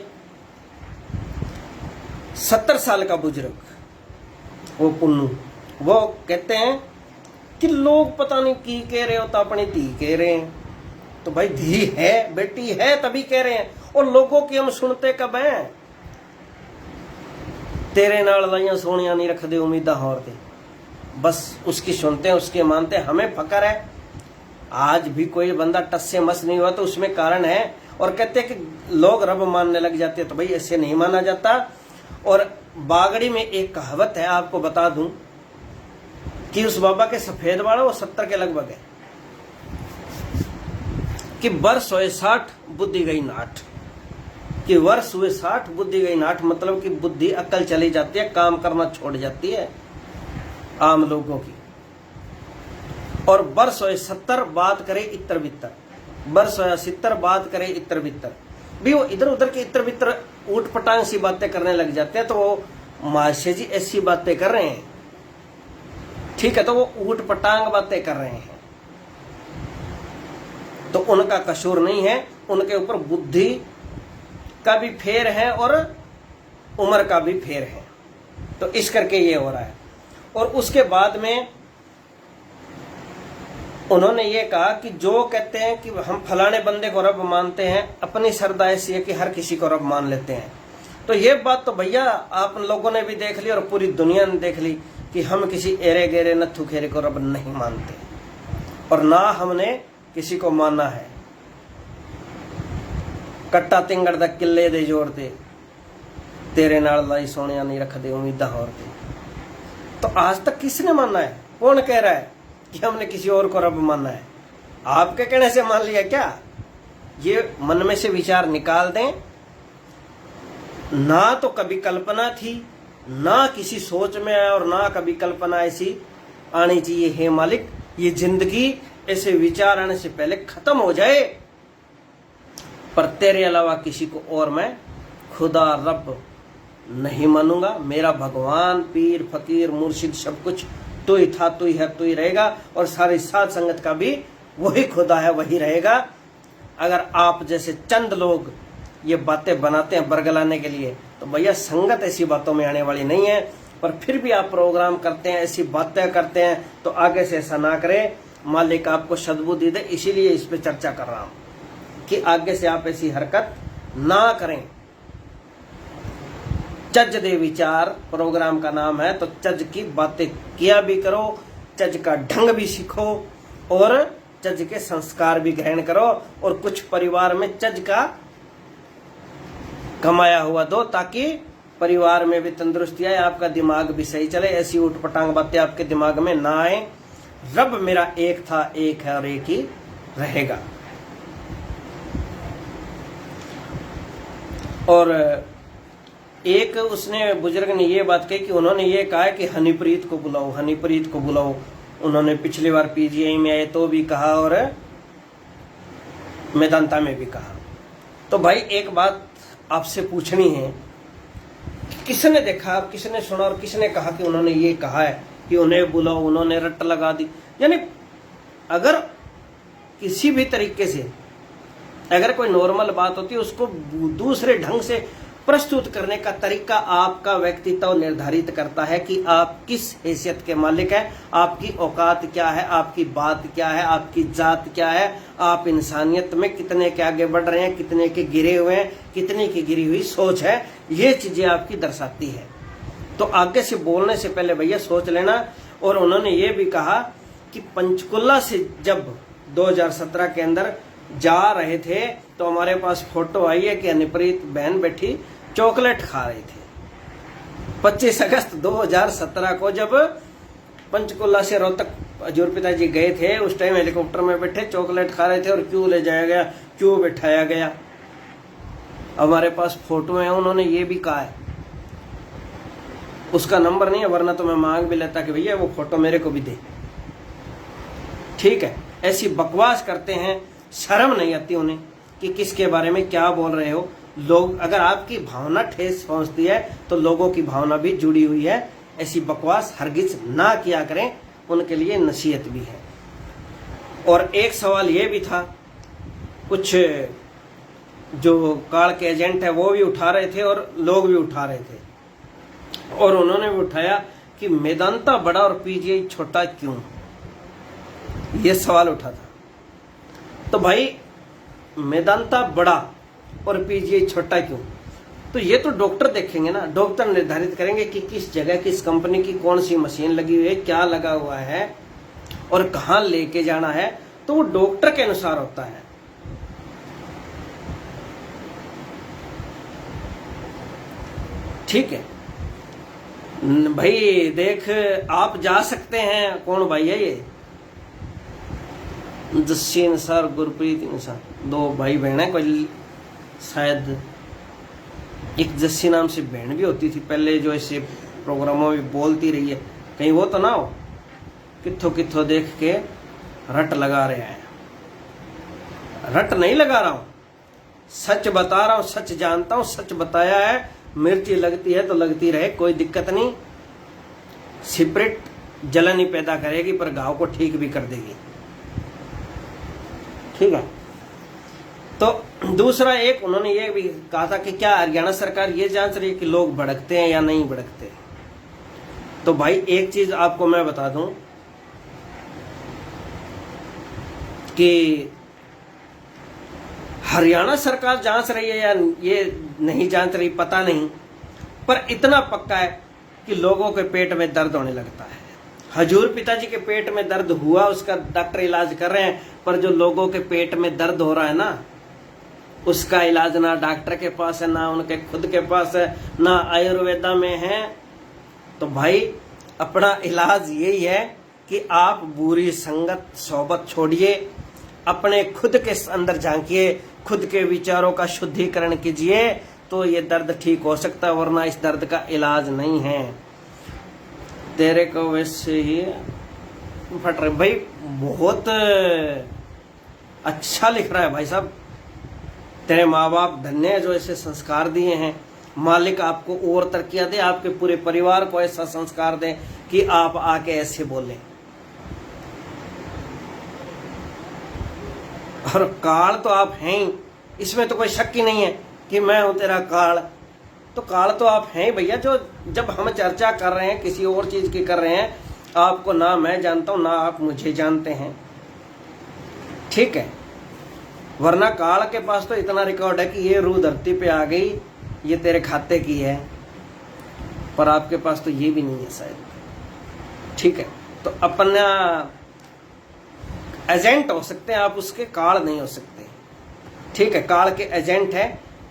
Speaker 1: 70 साल का बुजुर्ग, वो पुन्नू, वो कहते हैं कि लोग पता नहीं की कह रहे हो तो अपनी धी कह रहे हैं। तो भाई धी है, बेटी है, तभी कह रहे हैं, और लोगों की हम सुनते कब हैं? तेरे नाल लाइया सोनिया नहीं रख दे उम्मीदा होर दे, बस उसकी सुनते हैं, उसके मानते हैं, हमें फकर है। आज भी कोई बंदा टस से मस नहीं हुआ तो उसमें कारण है। और कहते हैं कि लोग रब मानने लग जाते हैं, तो भाई ऐसे नहीं माना जाता। और बागड़ी में एक कहावत है, आपको बता दूं कि उस बाबा के सफेद बाल वो 70 के लगभग है, कि वर्ष हुए 60 बुद्धि गई नाठ, कि वर्ष हुए 60 बुद्धि गई नाठ, मतलब कि बुद्धि अकल चली जाती है, काम करना छोड़ जाती है आम लोगों की। और वर्ष हुए 70 बात करे इतर बितर, वर्ष हुआ 70 बात करे इतर बितर, भी वो इधर उधर के इतर बितर ऊट पटांग सी बातें करने लग जाते हैं। तो वो महाशय जी ऐसी बातें कर रहे हैं, ठीक है, तो वो ऊट पटांग बातें कर रहे हैं, तो उनका कसूर नहीं है, उनके ऊपर बुद्धि का भी फेर है और उम्र का भी फेर है। तो इस करके ये हो रहा है। और उसके बाद में उन्होंने ये कहा कि जो कहते हैं कि हम फलाने बंदे को रब मानते हैं, अपनी श्रद्धा ऐसी है कि हर किसी को रब मान लेते हैं। तो ये बात तो भैया आप लोगों ने भी देख ली और पूरी दुनिया ने देख ली कि हम किसी एरे गेरे नत्थु खेरे को रब नहीं मानते, और ना हमने किसी को माना है। कट्टा तिंगड़ दा किले दे जोड़ दे, तेरे नाल लाई सोनिया नहीं रख दे उम्मीदा होर दे। तो आज तक किसने माना है? कौन कह रहा है कि हमने किसी और को रब माना है? आपके कहने से मान लिया क्या? ये मन में से विचार निकाल दें। ना तो कभी कल्पना थी, ना किसी सोच में आया, और ना कभी कल्पना ऐसी आनी चाहिए। हे मालिक, ये जिंदगी ऐसे विचार आने से पहले खत्म हो जाए, पर तेरे अलावा किसी को और मैं खुदा रब नहीं मानूंगा। मेरा भगवान, पीर, फकीर, मुर्शिद सब कुछ तू ही था, तू ही है, तू ही रहेगा, और सारी साध संगत का भी वही खुदा है, वही रहेगा। अगर आप जैसे चंद लोग ये बातें बनाते हैं बरगलाने के लिए, तो भैया संगत ऐसी बातों में आने वाली नहीं है। पर फिर भी आप प्रोग्राम करते हैं, ऐसी बातें करते हैं, तो आगे से ऐसा ना करें। मालिक आपको सद्बुद्धि दे, इसीलिए इस पे चर्चा कर रहा हूं कि आगे से आप ऐसी हरकत ना करें। चज दे विचार प्रोग्राम का नाम है, तो चज की बातें किया भी करो, चज का ढंग भी सीखो, और चज के संस्कार भी ग्रहण करो, और कुछ परिवार में चज का कमाया हुआ दो, ताकि परिवार में भी तंदुरुस्ती आए, आपका दिमाग भी सही चले, ऐसी उठपटांग बातें आपके दिमाग में ना आए। रब मेरा एक था, एक है और एक ही रहेगा। और एक उसने बुजुर्ग ने ये बात कही कि उन्होंने ये कहा कि हनीप्रीत को बुलाओ, हनीप्रीत को बुलाओ। उन्होंने पिछली बार पीजीआई में आए तो भी कहा और मेदांता में भी कहा। तो भाई एक बात आपसे पूछनी है, किसने देखा, किसने सुना और किसने कहा कि उन्होंने ये कहा है कि उन्हें बुलाओ, उन्होंने रट लगा दी? यानी अगर किसी भी तरीके से अगर कोई नॉर्मल बात होती है, उसको दूसरे ढंग से प्रस्तुत करने का तरीका आपका व्यक्तित्व निर्धारित करता है कि आप किस हैसियत के मालिक हैं, आपकी औकात क्या है, आपकी बात क्या है, आपकी जात क्या है, आप इंसानियत में कितने के आगे बढ़ रहे हैं, कितने के गिरे हुए हैं, कितने की गिरी हुई सोच है। ये चीजें आपकी दर्शाती है। तो आगे से बोलने से पहले भैया सोच लेना। और उन्होंने ये भी कहा कि पंचकुला से जब 2017 के अंदर जा रहे थे तो हमारे पास फोटो आई है कि हनीप्रीत बहन बैठी चॉकलेट खा रही थी। 25 अगस्त 2017 को जब पंचकुला से रोहतक हजूर पिताजी गए थे, उस टाइम हेलीकॉप्टर में बैठे चॉकलेट खा रहे थे और क्यों ले जाया गया, क्यों बैठाया गया, हमारे पास फोटो है। उन्होंने ये भी कहा है, उसका नंबर नहीं है वरना तो मैं मांग भी लेता कि भैया वो फोटो मेरे को भी दे। ठीक है, ऐसी बकवास करते हैं, शर्म नहीं आती उन्हें कि किसके बारे में क्या बोल रहे हो। लोग, अगर आपकी भावना ठेस पहुंचती है तो लोगों की भावना भी जुड़ी हुई है। ऐसी बकवास हरगिज ना किया करें, उनके लिए नसीहत भी है। और एक सवाल ये भी था, कुछ जो काल के एजेंट है वो भी उठा रहे थे और लोग भी उठा रहे थे, और उन्होंने भी उठाया कि मेदांता बड़ा और पीजीआई छोटा क्यों, ये सवाल उठा था। तो भाई मेदांता बड़ा और पीजीआई छोटा क्यों, तो ये तो डॉक्टर देखेंगे ना, डॉक्टर निर्धारित करेंगे कि किस जगह किस कंपनी की कौन सी मशीन लगी हुई है, क्या लगा हुआ है और कहाँ लेके जाना है, तो वो डॉक्टर के अनुसार होता है। ठीक है भाई, देख आप जा सकते हैं। कौन भाई है ये, जस्सी इंसार, गुरप्रीत इंसार, दो भाई बहन है, कोई शायद एक जस्सी नाम से बहन भी होती थी पहले, जो ऐसे प्रोग्रामों में बोलती रही है, कहीं वो तो ना हो किथों किथों देख के रट लगा रहे हैं। रट नहीं लगा रहा हूं, सच बता रहा हूं, सच जानता हूं, सच बताया है। मिर्ची लगती है तो लगती रहे, कोई दिक्कत नहीं। सिपरेट जलन ही पैदा करेगी पर घाव को ठीक भी कर देगी। ठीक है, तो दूसरा एक उन्होंने ये भी कहा था कि क्या हरियाणा सरकार ये जांच रही है कि लोग भड़कते हैं या नहीं भड़कते। तो भाई एक चीज आपको मैं बता दूं कि हरियाणा सरकार जांच रही है या ये नहीं जांच रही पता नहीं, पर इतना पक्का है कि लोगों के पेट में दर्द होने लगता है। हजूर पिताजी के पेट में दर्द हुआ, उसका डॉक्टर इलाज कर रहे हैं, पर जो लोगों के पेट में दर्द हो रहा है ना, उसका इलाज ना डॉक्टर के पास है, ना उनके खुद के पास है, ना आयुर्वेदा में है। तो भाई अपना इलाज यही है कि आप बुरी संगत सोबत छोड़िए, अपने खुद के अंदर झांकिए, खुद के विचारों का शुद्धिकरण कीजिए, तो ये दर्द ठीक हो सकता है, वरना इस दर्द का इलाज नहीं है। तेरे को वैसे ही फट रहे भाई, बहुत अच्छा लिख रहा है भाई साहब। तेरे माँ बाप धन्य है जो ऐसे संस्कार दिए हैं। मालिक आपको और तरक्कियां दे, आपके पूरे परिवार को ऐसा संस्कार दे कि आप आके ऐसे बोलें। और काल तो आप हैं ही, इसमें तो कोई शक ही नहीं है कि मैं हूं तेरा काल। तो काल तो आप हैं ही भैया। जो जब हम चर्चा कर रहे हैं किसी और चीज की कर रहे हैं, आपको ना मैं जानता हूं ना आप मुझे जानते हैं। ठीक है, वरना काल के पास तो इतना रिकॉर्ड है कि ये रूह धरती पे आ गई, ये तेरे खाते की है, पर आपके पास तो ये भी नहीं है शायद। ठीक है, तो अपना एजेंट हो सकते हैं आप, उसके काल नहीं हो सकते। ठीक है, काल के एजेंट है,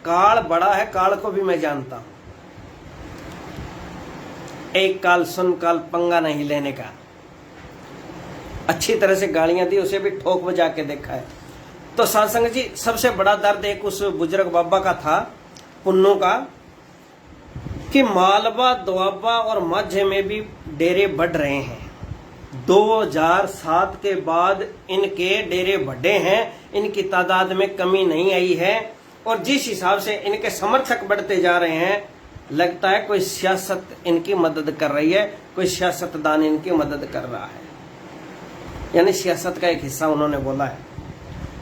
Speaker 1: काल बड़ा है, काल को भी मैं जानता हूं। एक काल सुन, काल पंगा नहीं लेने का। अच्छी तरह से गालियां दी, उसे भी ठोक बजा के देखा है। तो सासंग जी, सबसे बड़ा दर्द एक उस बुजुर्ग बाबा का था, पुन्नू का, कि मालवा, दोआबा और माझे में भी डेरे बढ़ रहे हैं। 2007 के बाद इनके डेरे बढ़े हैं, इनकी तादाद में कमी नहीं आई है। और जिस हिसाब से इनके समर्थक बढ़ते जा रहे हैं, लगता है कोई सियासत इनकी मदद कर रही है, कोई सियासतदान इनकी मदद कर रहा है, यानी सियासत का एक हिस्सा उन्होंने बोला है।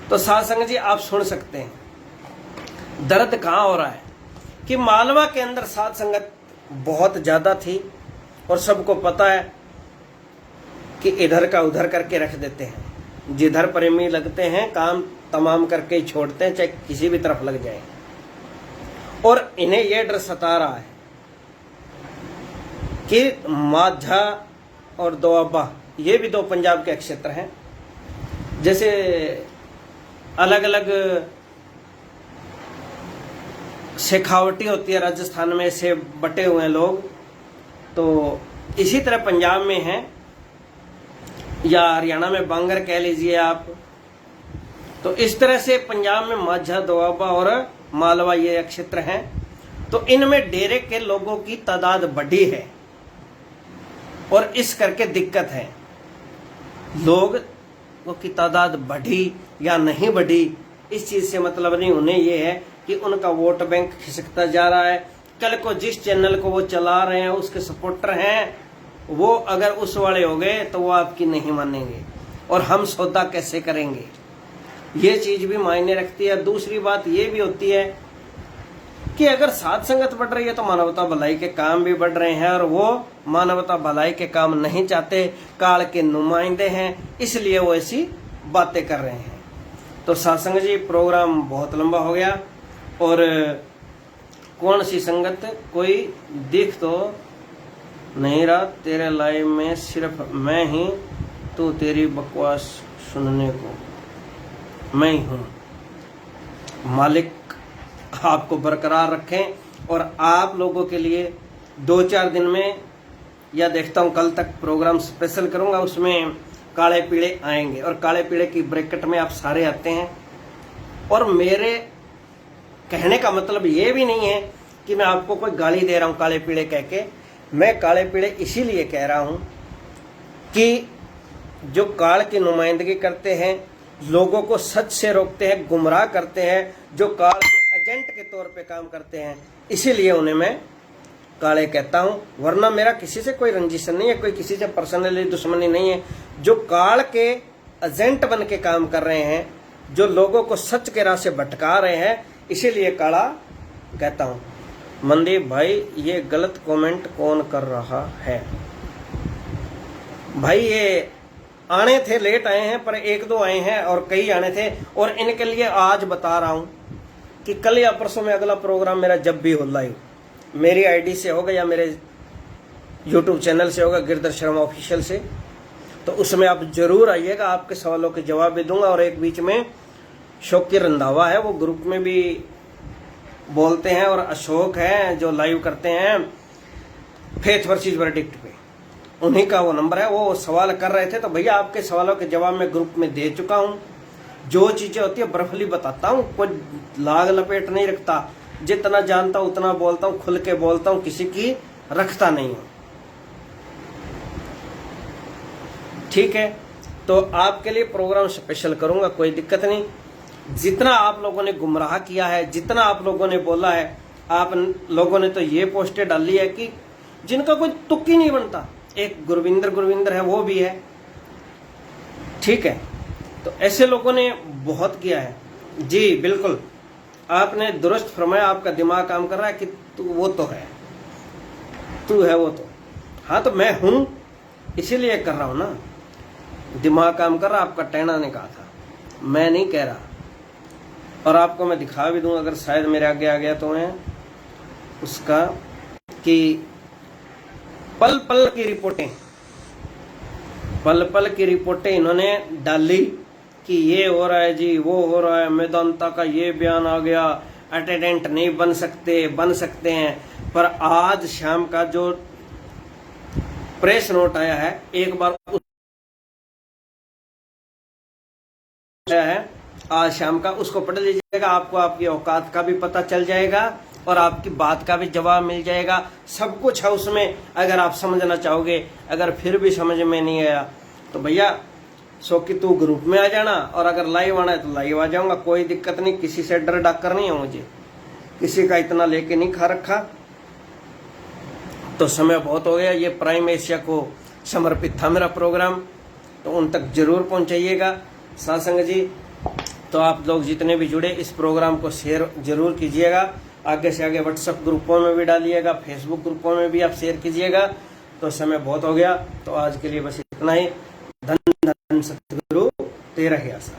Speaker 1: तो सासंग जी आप सुन सकते हैं दर्द कहां हो रहा है कि मालवा के अंदर साध संगत बहुत ज्यादा थी और सबको पता है कि इधर का उधर करके रख देते हैं। जिधर प्रेमी लगते हैं काम तमाम करके ही छोड़ते हैं, चाहे किसी भी तरफ लग जाए। और इन्हें यह डर सता रहा है कि माझा और दोआबा, ये भी दो पंजाब के क्षेत्र हैं। जैसे अलग अलग शेखावटी होती है, राजस्थान में से बटे हुए हैं लोग, तो इसी तरह पंजाब में है या हरियाणा में बांगर कह लीजिए आप। तो इस तरह से पंजाब में माझा, दोआबा और मालवा ये क्षेत्र हैं। तो इनमें डेरे के लोगों की तादाद बढ़ी है और इस करके दिक्कत है। लोगों की तादाद बढ़ी या नहीं बढ़ी इस चीज से मतलब नहीं, उन्हें यह है कि उनका वोट बैंक खिसकता जा रहा है। कल को जिस चैनल को वो चला रहे हैं उसके सपोर्टर हैं, वो अगर उस वाले हो गए तो वो आपकी नहीं मानेंगे और हम सौदा कैसे करेंगे, ये चीज भी मायने रखती है। दूसरी बात ये भी होती है कि अगर साध संगत बढ़ रही है तो मानवता भलाई के काम भी बढ़ रहे हैं, और वो मानवता भलाई के काम नहीं चाहते, काल के नुमाइंदे हैं, इसलिए वो ऐसी बातें कर रहे हैं। तो साधसंग जी प्रोग्राम बहुत लंबा हो गया, और कौन सी संगत कोई दिख तो नहीं रहा तेरे लाइव में, सिर्फ मैं ही, तू तेरी बकवास सुनने को मैं ही हूँ। मालिक आपको बरकरार रखें और आप लोगों के लिए 2-4 दिन में, या देखता हूँ कल तक प्रोग्राम स्पेशल करूँगा, उसमें काले पीले आएंगे, और काले पीले की ब्रैकेट में आप सारे आते हैं। और मेरे कहने का मतलब ये भी नहीं है कि मैं आपको कोई गाली दे रहा हूँ काले पीले कह के। मैं काले पीले इसीलिए कह रहा हूँ कि जो काल की नुमाइंदगी करते हैं, लोगों को सच से रोकते हैं, गुमराह करते हैं, जो काल के एजेंट के तौर पे काम करते हैं, इसीलिए उन्हें मैं काले कहता हूँ। वरना मेरा किसी से कोई रंजिश नहीं है, कोई किसी से पर्सनली दुश्मनी नहीं है। जो काल के एजेंट बन के काम कर रहे हैं, जो लोगों को सच के राह से भटका रहे हैं, इसीलिए काला कहता हूँ। मनदीप भाई ये गलत कमेंट कौन कर रहा है? भाई ये आने थे, लेट आए हैं, पर 1-2 आए हैं और कई आने थे, और इनके लिए आज बता रहा हूँ कि कल या परसों में अगला प्रोग्राम मेरा जब भी हो लाइव, मेरी आईडी से होगा या मेरे यूट्यूब चैनल से होगा, गिरधर शर्मा ऑफिशियल से, तो उसमें आप जरूर आइएगा। आपके सवालों के जवाब भी दूंगा। और एक बीच में शौकी रंधावा है, वो ग्रुप में भी बोलते हैं, और अशोक है जो लाइव करते हैं फेथ वर्सेस वर्डिक्ट पे, उन्हीं का वो नंबर है। वो सवाल कर रहे थे, तो भैया आपके सवालों के जवाब मैं ग्रुप में दे चुका हूँ। जो चीजें होती है बर्फली बताता हूँ, कोई लाग लपेट नहीं रखता। जितना जानता हूँ उतना बोलता हूँ, खुल के बोलता हूँ, किसी की रखता नहीं हूँ। ठीक है, तो आपके लिए प्रोग्राम स्पेशल करूंगा, कोई दिक्कत नहीं। जितना आप लोगों ने गुमराह किया है, जितना आप लोगों ने बोला है, आप लोगों ने तो ये पोस्टें डाली है कि जिनका कोई तुक ही नहीं बनता। एक गुरविंदर है, वो भी है। ठीक है, तो ऐसे लोगों ने बहुत किया है। जी बिल्कुल, आपने दुरुस्त फरमाया, आपका दिमाग काम कर रहा है कि तू वो तो है, तू है वो तो। हाँ, तो मैं हूं इसीलिए कर रहा हूं ना, दिमाग काम कर रहा। आपका टहना ने कहा था, मैं नहीं कह रहा। और आपको मैं दिखा भी दूं, अगर शायद मेरे आगे आ गया तो है उसका, कि पल पल की रिपोर्टें इन्होंने डाली कि ये हो रहा है जी, वो हो रहा है, मेदांता का ये बयान आ गया, अटेंडेंट नहीं बन सकते हैं। पर आज शाम का जो प्रेस नोट आया है, एक बार है आज शाम का, उसको पढ़ लीजिएगा। आपको आपकी औकात का भी पता चल जाएगा और आपकी बात का भी जवाब मिल जाएगा। सब कुछ है उसमें, अगर आप समझना चाहोगे। अगर फिर भी समझ में नहीं आया तो भैया कि तू ग्रुप में आ जाना, और अगर लाइव आना है तो लाइव आ जाऊंगा, कोई दिक्कत नहीं। किसी से डर डाकर नहीं है मुझे, किसी का इतना लेके नहीं खा रखा। तो समय बहुत हो गया, ये प्राइम एशिया को समर्पित था मेरा प्रोग्राम, तो उन तक जरूर पहुंचाइएगा सासंग जी। तो आप लोग जितने भी जुड़े, इस प्रोग्राम को शेयर जरूर कीजिएगा। आगे से आगे व्हाट्सएप ग्रुपों में भी डालिएगा, फेसबुक ग्रुपों में भी आप शेयर कीजिएगा। तो समय बहुत हो गया, तो आज के लिए बस इतना ही। धन धन सतगुरु तेरा ही आशा।